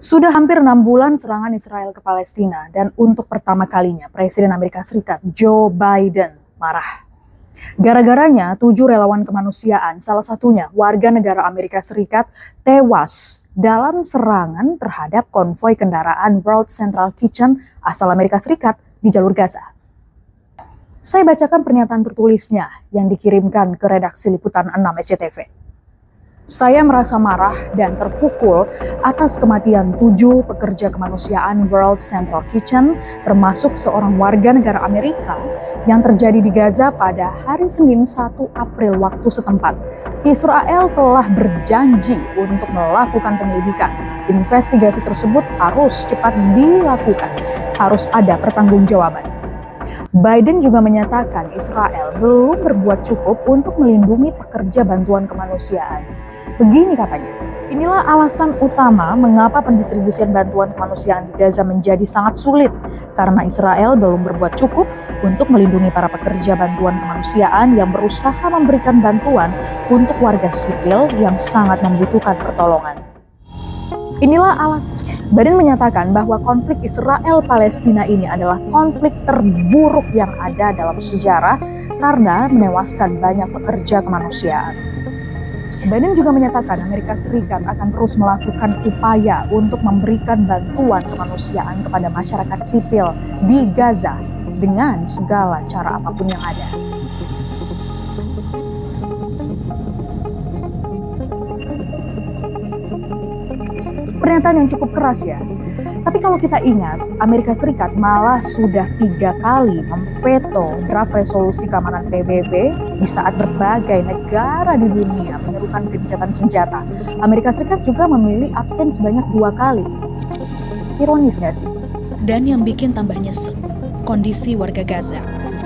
Sudah hampir 6 bulan serangan Israel ke Palestina dan untuk pertama kalinya Presiden Amerika Serikat Joe Biden marah. Gara-garanya 7 relawan kemanusiaan, salah satunya warga negara Amerika Serikat, tewas dalam serangan terhadap konvoi kendaraan World Central Kitchen asal Amerika Serikat di jalur Gaza. Saya bacakan pernyataan tertulisnya yang dikirimkan ke redaksi Liputan 6 SCTV. Saya merasa marah dan terpukul atas kematian 7 pekerja kemanusiaan World Central Kitchen, termasuk seorang warga negara Amerika yang terjadi di Gaza pada hari Senin 1 April waktu setempat. Israel telah berjanji untuk melakukan penyelidikan. Investigasi tersebut harus cepat dilakukan, harus ada pertanggungjawaban. Biden juga menyatakan Israel belum berbuat cukup untuk melindungi pekerja bantuan kemanusiaan. Begini katanya, inilah alasan utama mengapa pendistribusian bantuan kemanusiaan di Gaza menjadi sangat sulit, karena Israel belum berbuat cukup untuk melindungi para pekerja bantuan kemanusiaan yang berusaha memberikan bantuan untuk warga sipil yang sangat membutuhkan pertolongan. Inilah alasan. Biden menyatakan bahwa konflik Israel-Palestina ini adalah konflik terburuk yang ada dalam sejarah karena menewaskan banyak pekerja kemanusiaan. Biden juga menyatakan Amerika Serikat akan terus melakukan upaya untuk memberikan bantuan kemanusiaan kepada masyarakat sipil di Gaza dengan segala cara apapun yang ada. Pernyataan yang cukup keras ya. Tapi kalau kita ingat, Amerika Serikat malah sudah 3 kali memveto draft resolusi keamanan PBB di saat berbagai negara di dunia menyerukan gencatan senjata. Amerika Serikat juga memilih abstain sebanyak 2 kali. Ironis nggak sih? Dan yang bikin tambah nyesek, kondisi warga Gaza.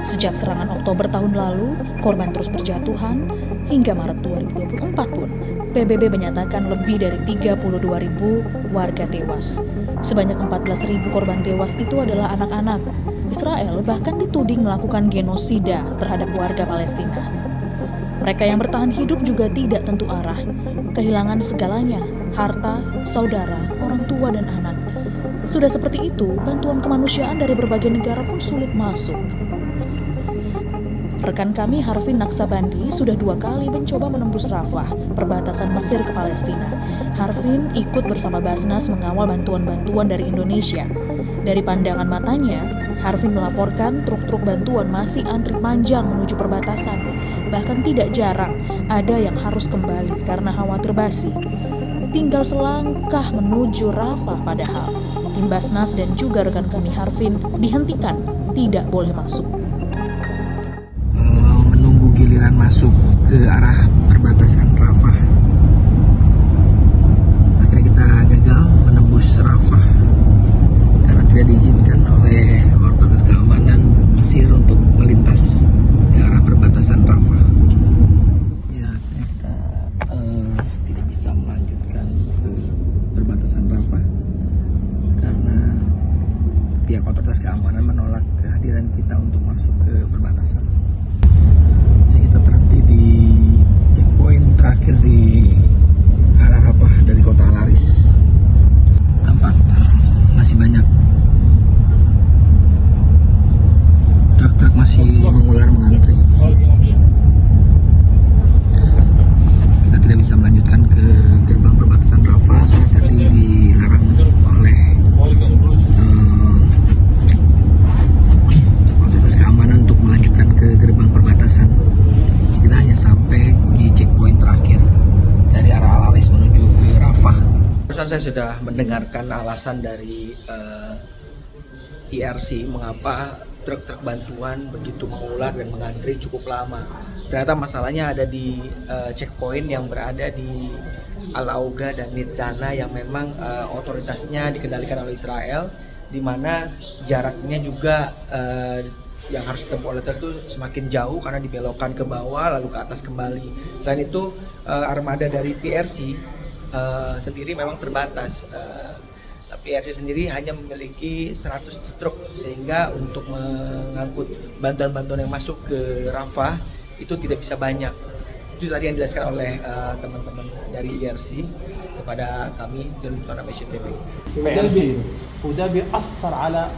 Sejak serangan Oktober tahun lalu, korban terus berjatuhan, hingga Maret 2024 pun, PBB menyatakan lebih dari 32.000 warga tewas. Sebanyak 14.000 korban tewas itu adalah anak-anak. Israel bahkan dituding melakukan genosida terhadap warga Palestina. Mereka yang bertahan hidup juga tidak tentu arah, kehilangan segalanya, harta, saudara, orang tua, dan anak. Sudah seperti itu, bantuan kemanusiaan dari berbagai negara pun sulit masuk. Rekan kami Harvin Naksabandi sudah 2 kali mencoba menembus Rafah, perbatasan Mesir ke Palestina. Harvin ikut bersama Basnas mengawal bantuan-bantuan dari Indonesia. Dari pandangan matanya, Harvin melaporkan truk-truk bantuan masih antri panjang menuju perbatasan. Bahkan tidak jarang ada yang harus kembali karena khawatir basi. Tinggal selangkah menuju Rafah padahal tim Basnas dan juga rekan kami Harvin dihentikan, tidak boleh masuk. Giliran masuk ke arah perbatasan Rafah, akhirnya kita gagal menembus Rafah karena tidak diizinkan oleh otoritas keamanan Mesir untuk melintas ke arah perbatasan Rafah. Ya, kita tidak bisa melanjutkan ke perbatasan Rafah karena pihak otoritas keamanan menolak kehadiran kita untuk masuk ke perbatasan. Kita terhenti di checkpoint terakhir di arah Rafah dari kota Al-Aris. Tampak masih banyak truk-truk masih mengular mengantri. Kita tidak bisa melanjutkan ke gerbang perbatasan Rafah, tadi dilarang oleh otoritas keamanan untuk melanjutkan ke gerbang perbatasan. Kita hanya sampai di checkpoint terakhir dari arah Al-Aris menuju ke Rafah. Barusan saya sudah mendengarkan alasan dari IRC mengapa truk-truk bantuan begitu mengular dan mengantri cukup lama. Ternyata masalahnya ada di checkpoint yang berada di Al-Auga dan Nitzana yang memang otoritasnya dikendalikan oleh Israel, di mana jaraknya juga yang harus ditempuh oleh truk itu semakin jauh karena dibelokkan ke bawah lalu ke atas kembali. Selain itu armada dari PRC sendiri memang terbatas. PRC sendiri hanya memiliki 100 truk sehingga untuk mengangkut bantuan-bantuan yang masuk ke Rafah itu tidak bisa banyak. Itu tadi yang dijelaskan oleh teman-teman dari IRC kepada kami tim Amnesty TV. وده بيأثر على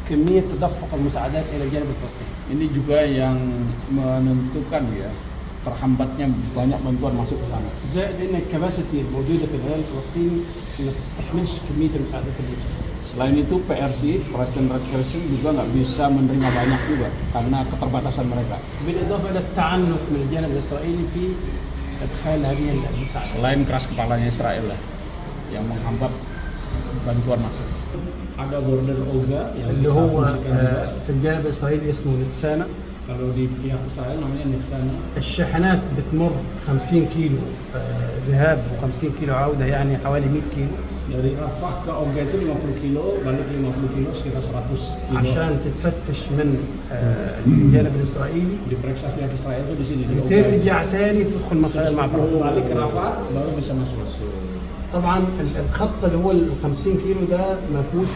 كمية تدفق المساعدات إلى الجانب الفلسطيني. Ini juga yang menentukan ya terhambatnya banyak bantuan masuk ke sana. زائد إن الكباسيتي الموجودة في الهلال الفلسطيني ما تستحملش كمية المساعدات اللي بتجي. Selain itu PRC, Palestine Red Crescent juga nggak bisa menerima banyak juga karena keterbatasan mereka. بالإضافة إلى التعنت من الجانب الإسرائيلي في إدخال هذه المساعدات. Selain keras kepalanya Israel lah yang menghambat bantuan masuk. ada border OGA اللي هو في الجانب الإسرائيلي اسمه نتسانا. Kalau di pihak Israel namanya Nitzana. الشاحنات بتمر 50 كيلو ذهاب و50 كيلو عودة يعني حوالي 100 كيلو. Dari Rafah ke Oga itu 50 kilo, balik 50 kilo sekitar 100 kilo. عشان تتفتش من الجانب الإسرائيلي. Diperiksa pihak Israel itu di sini. ترجع تاني تدخل مع balik ke Rafah baru bisa masuk. طبعا الخط اللي هو ال 50 كيلو ده ما فيهوش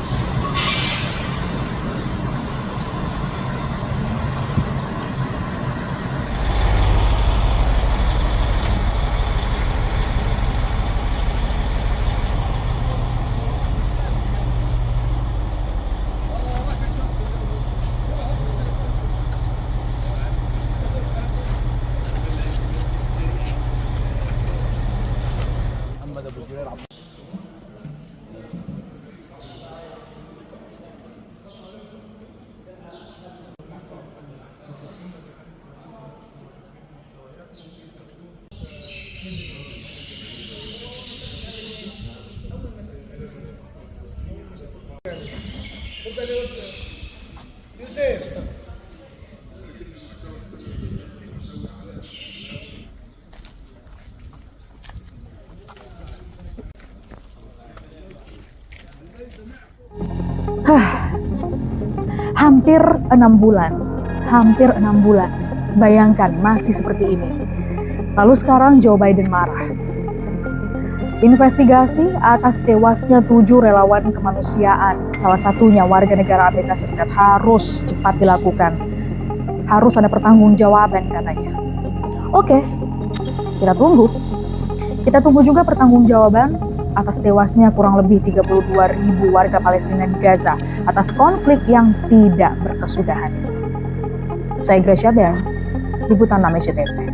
Hampir 6 bulan. Bayangkan masih seperti ini. Lalu sekarang Joe Biden marah. Investigasi atas tewasnya 7 relawan kemanusiaan, salah satunya warga negara Amerika Serikat, harus cepat dilakukan. Harus ada pertanggungjawaban katanya. Oke, kita tunggu. Kita tunggu juga pertanggungjawaban atas tewasnya kurang lebih 32.000 warga Palestina di Gaza atas konflik yang tidak berkesudahan. Saya Gracia Ben, Liputan Amnesty TV.